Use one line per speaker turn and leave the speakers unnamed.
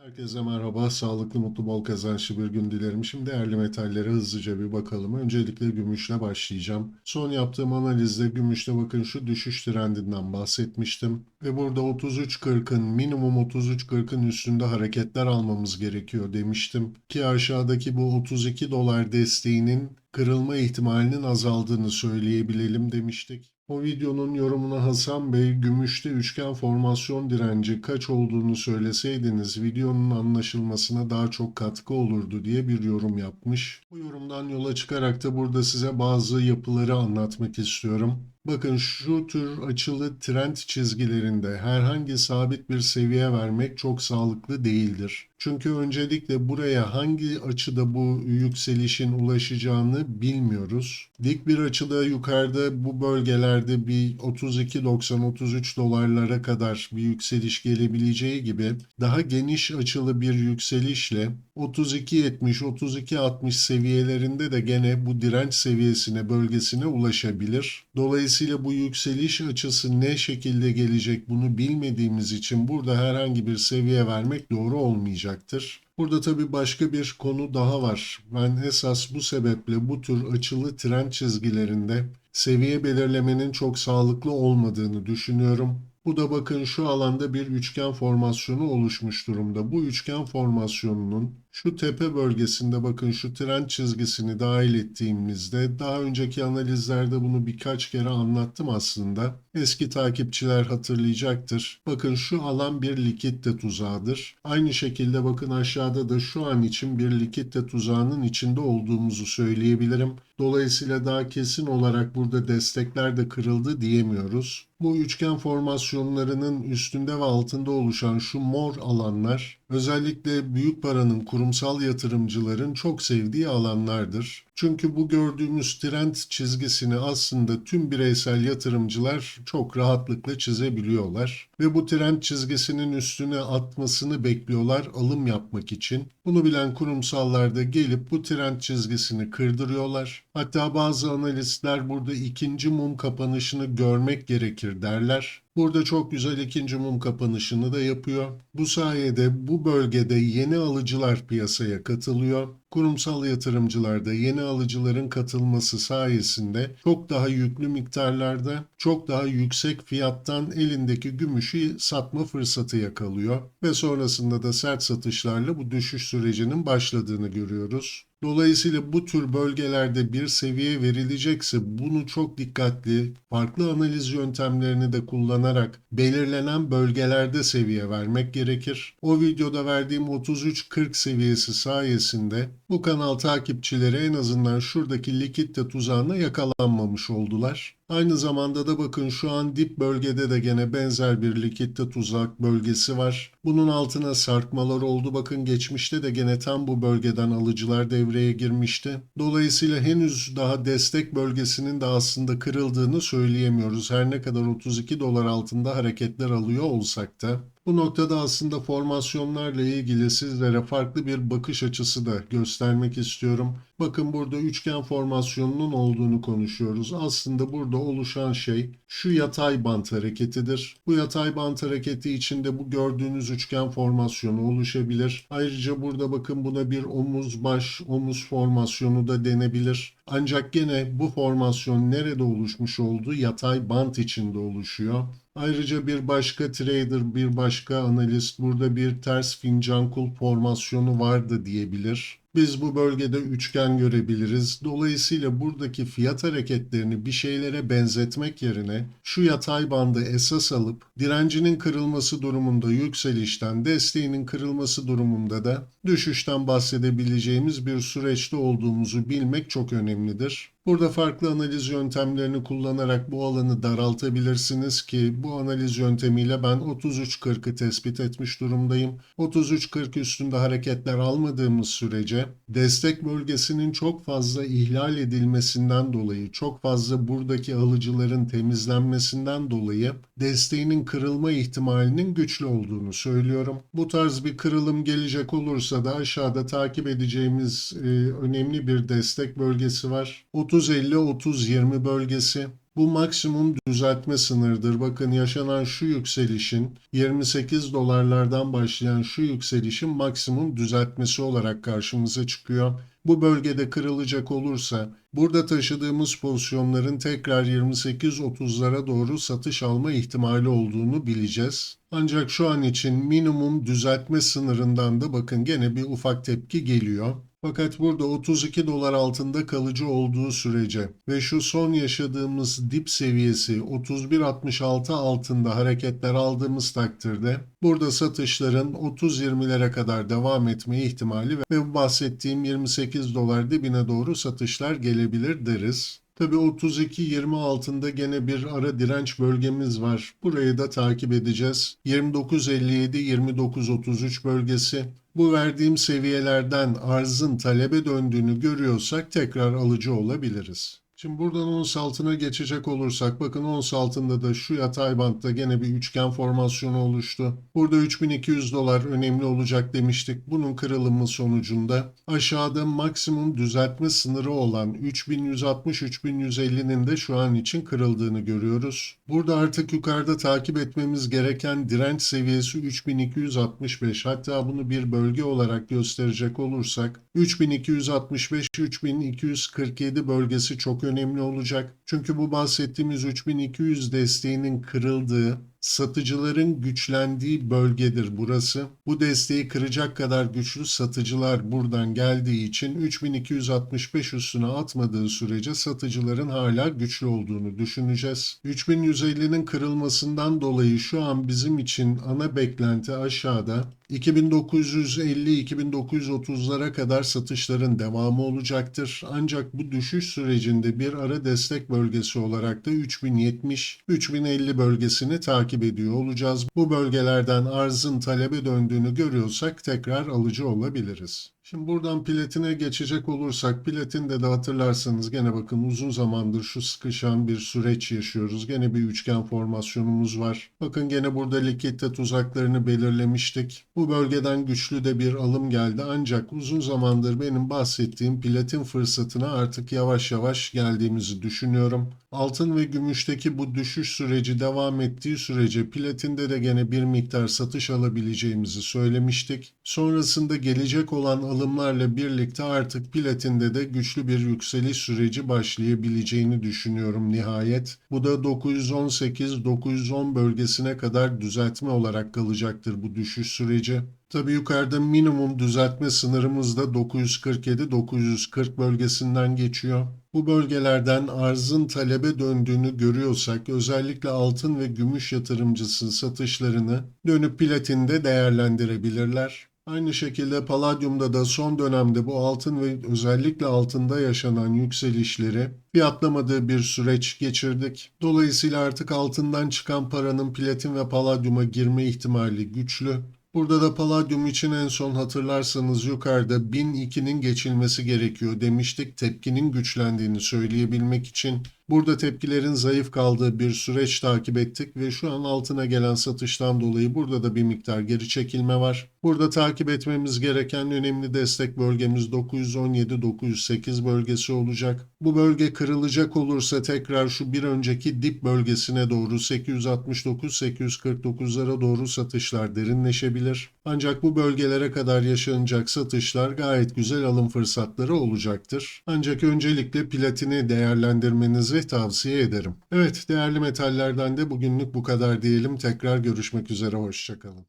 Herkese merhaba, sağlıklı, mutlu, bol kazançlı bir gün dilerim. Şimdi değerli metallere hızlıca bir bakalım. Öncelikle gümüşle başlayacağım. Son yaptığım analizde gümüşte bakın şu düşüş trendinden bahsetmiştim. Ve burada 33.40'ın minimum 33.40'ın üstünde hareketler almamız gerekiyor demiştim. Ki aşağıdaki bu 32 dolar desteğinin kırılma ihtimalinin azaldığını söyleyebilelim demiştik. O videonun yorumuna Hasan Bey, gümüşte üçgen formasyon direnci kaç olduğunu söyleseydiniz videonun anlaşılmasına daha çok katkı olurdu diye bir yorum yapmış. Bu yorumdan yola çıkarak da burada size bazı yapıları anlatmak istiyorum. Bakın şu tür açılı trend çizgilerinde herhangi sabit bir seviye vermek çok sağlıklı değildir. Çünkü öncelikle buraya hangi açıda bu yükselişin ulaşacağını bilmiyoruz. Dik bir açıda yukarıda bu bölgelerde bir 32.90-33 dolarlara kadar bir yükseliş gelebileceği gibi daha geniş açılı bir yükselişle 32.70-32.60 seviyelerinde de gene bu direnç seviyesine bölgesine ulaşabilir. Dolayısıyla bu yükseliş açısı ne şekilde gelecek bunu bilmediğimiz için burada herhangi bir seviye vermek doğru olmayacaktır. Burada tabii başka bir konu daha var. Ben esas bu sebeple bu tür açılı trend çizgilerinde seviye belirlemenin çok sağlıklı olmadığını düşünüyorum. Bu da bakın şu alanda bir üçgen formasyonu oluşmuş durumda. Bu üçgen formasyonunun şu tepe bölgesinde bakın şu trend çizgisini dahil ettiğimizde daha önceki analizlerde bunu birkaç kere anlattım aslında. Eski takipçiler hatırlayacaktır. Bakın şu alan bir likitte tuzağıdır. Aynı şekilde bakın aşağıda da şu an için bir likitte tuzağının içinde olduğumuzu söyleyebilirim. Dolayısıyla daha kesin olarak burada destekler de kırıldı diyemiyoruz. Bu üçgen formasyonlarının üstünde ve altında oluşan şu mor alanlar özellikle büyük paranın kurumsal yatırımcıların çok sevdiği alanlardır. Çünkü bu gördüğümüz trend çizgisini aslında tüm bireysel yatırımcılar çok rahatlıkla çizebiliyorlar ve bu trend çizgisinin üstüne atmasını bekliyorlar alım yapmak için. Bunu bilen kurumsallar da gelip bu trend çizgisini kırdırıyorlar. Hatta bazı analistler burada ikinci mum kapanışını görmek gerekir derler. Burada çok güzel ikinci mum kapanışını da yapıyor. Bu sayede bu bölgede yeni alıcılar piyasaya katılıyor. Kurumsal yatırımcılar da yeni alıcıların katılması sayesinde çok daha yüklü miktarlarda, çok daha yüksek fiyattan elindeki gümüşü satma fırsatı yakalıyor ve sonrasında da sert satışlarla bu düşüş sürecinin başladığını görüyoruz. Dolayısıyla bu tür bölgelerde bir seviye verilecekse bunu çok dikkatli, farklı analiz yöntemlerini de kullanarak belirlenen bölgelerde seviye vermek gerekir. O videoda verdiğim 33-40 seviyesi sayesinde bu kanal takipçileri en azından şuradaki likitte tuzağına yakalanmamış oldular. Aynı zamanda da bakın şu an dip bölgede de gene benzer bir likitte tuzak bölgesi var. Bunun altına sarkmalar oldu. Bakın geçmişte de gene tam bu bölgeden alıcılar devreye girmişti. Dolayısıyla henüz daha destek bölgesinin de aslında kırıldığını söyleyemiyoruz. Her ne kadar 32 dolar altında hareketler alıyor olsak da. Bu noktada aslında formasyonlarla ilgili sizlere farklı bir bakış açısı da göstermek istiyorum. Bakın burada üçgen formasyonunun olduğunu konuşuyoruz. Aslında burada oluşan şey şu yatay bant hareketidir. Bu yatay bant hareketi içinde bu gördüğünüz üçgen formasyonu oluşabilir. Ayrıca burada bakın buna bir omuz baş, omuz formasyonu da denebilir. Ancak gene bu formasyon nerede oluşmuş olduğu yatay bant içinde oluşuyor. Ayrıca bir başka trader, bir başka analist burada bir ters fincan kul formasyonu vardı diyebilir. Biz bu bölgede üçgen görebiliriz. Dolayısıyla buradaki fiyat hareketlerini bir şeylere benzetmek yerine şu yatay bandı esas alıp direncinin kırılması durumunda yükselişten, desteğinin kırılması durumunda da düşüşten bahsedebileceğimiz bir süreçte olduğumuzu bilmek çok önemlidir. Burada farklı analiz yöntemlerini kullanarak bu alanı daraltabilirsiniz ki bu analiz yöntemiyle ben 33.40'ı tespit etmiş durumdayım. 33.40 üstünde hareketler almadığımız sürece destek bölgesinin çok fazla ihlal edilmesinden dolayı, çok fazla buradaki alıcıların temizlenmesinden dolayı desteğinin kırılma ihtimalinin güçlü olduğunu söylüyorum. Bu tarz bir kırılım gelecek olursa da aşağıda takip edeceğimiz önemli bir destek bölgesi var. 30.50-30.20 bölgesi. Bu maksimum düzeltme sınırıdır. Bakın yaşanan şu yükselişin 28 dolarlardan başlayan şu yükselişin maksimum düzeltmesi olarak karşımıza çıkıyor. Bu bölgede kırılacak olursa burada taşıdığımız pozisyonların tekrar 28.30'lara doğru satış alma ihtimali olduğunu bileceğiz. Ancak şu an için minimum düzeltme sınırından da bakın gene bir ufak tepki geliyor. Fakat burada 32 dolar altında kalıcı olduğu sürece ve şu son yaşadığımız dip seviyesi 31.66 altında hareketler aldığımız takdirde burada satışların 30-20'lere kadar devam etme ihtimali ve bu bahsettiğim 28 dolar dibine doğru satışlar gelebilir deriz. Tabii 32-20 altında gene bir ara direnç bölgemiz var. Burayı da takip edeceğiz. 29.57-29.33 bölgesi. Bu verdiğim seviyelerden arzın talebe döndüğünü görüyorsak tekrar alıcı olabiliriz. Şimdi buradan ons altına geçecek olursak bakın ons altında da şu yatay bantta gene bir üçgen formasyonu oluştu. Burada 3200 dolar önemli olacak demiştik. Bunun kırılımı sonucunda aşağıda maksimum düzeltme sınırı olan 3160-3150'nin de şu an için kırıldığını görüyoruz. Burada artık yukarıda takip etmemiz gereken direnç seviyesi 3265. Hatta bunu bir bölge olarak gösterecek olursak 3265-3247 bölgesi çok önemli olacak. Çünkü bu bahsettiğimiz 3200 desteğinin kırıldığı, satıcıların güçlendiği bölgedir burası. Bu desteği kıracak kadar güçlü satıcılar buradan geldiği için 3265 üstüne atmadığı sürece satıcıların hala güçlü olduğunu düşüneceğiz. 3150'nin kırılmasından dolayı şu an bizim için ana beklenti aşağıda 2950-2930'lara kadar satışların devamı olacaktır. Ancak bu düşüş sürecinde bir ara destek bölgesi olarak da 3070-3050 bölgesini takip ediyor olacağız. Bu bölgelerden arzın talebe döndüğünü görüyorsak tekrar alıcı olabiliriz. Şimdi buradan platine geçecek olursak platinde de hatırlarsanız gene bakın uzun zamandır şu sıkışan bir süreç yaşıyoruz. Gene bir üçgen formasyonumuz var. Bakın gene burada likitte tuzaklarını belirlemiştik. Bu bölgeden güçlü de bir alım geldi ancak uzun zamandır benim bahsettiğim platin fırsatına artık yavaş yavaş geldiğimizi düşünüyorum. Altın ve gümüşteki bu düşüş süreci devam ettiği sürece platinde de gene bir miktar satış alabileceğimizi söylemiştik. Sonrasında gelecek olan alımlarla birlikte artık platinde de güçlü bir yükseliş süreci başlayabileceğini düşünüyorum nihayet. Bu da 918-910 bölgesine kadar düzeltme olarak kalacaktır bu düşüş süreci. Tabii yukarıda minimum düzeltme sınırımız da 947-940 bölgesinden geçiyor. Bu bölgelerden arzın talebe döndüğünü görüyorsak özellikle altın ve gümüş yatırımcısı satışlarını dönüp platinde değerlendirebilirler. Aynı şekilde paladyumda da son dönemde bu altın ve özellikle altında yaşanan yükselişleri fiyatlamadığı bir süreç geçirdik. Dolayısıyla artık altından çıkan paranın platin ve paladyuma girme ihtimali güçlü. Burada da paladyum için en son hatırlarsanız yukarıda 1002'nin geçilmesi gerekiyor demiştik tepkinin güçlendiğini söyleyebilmek için. Burada tepkilerin zayıf kaldığı bir süreç takip ettik ve şu an altına gelen satıştan dolayı burada da bir miktar geri çekilme var. Burada takip etmemiz gereken önemli destek bölgemiz 917-908 bölgesi olacak. Bu bölge kırılacak olursa tekrar şu bir önceki dip bölgesine doğru 869-849'lara doğru satışlar derinleşebilir. Ancak bu bölgelere kadar yaşanacak satışlar gayet güzel alım fırsatları olacaktır. Ancak öncelikle platini değerlendirmenizi tavsiye ederim. Evet, değerli metallerden de bugünlük bu kadar diyelim. Tekrar görüşmek üzere, hoşça kalın.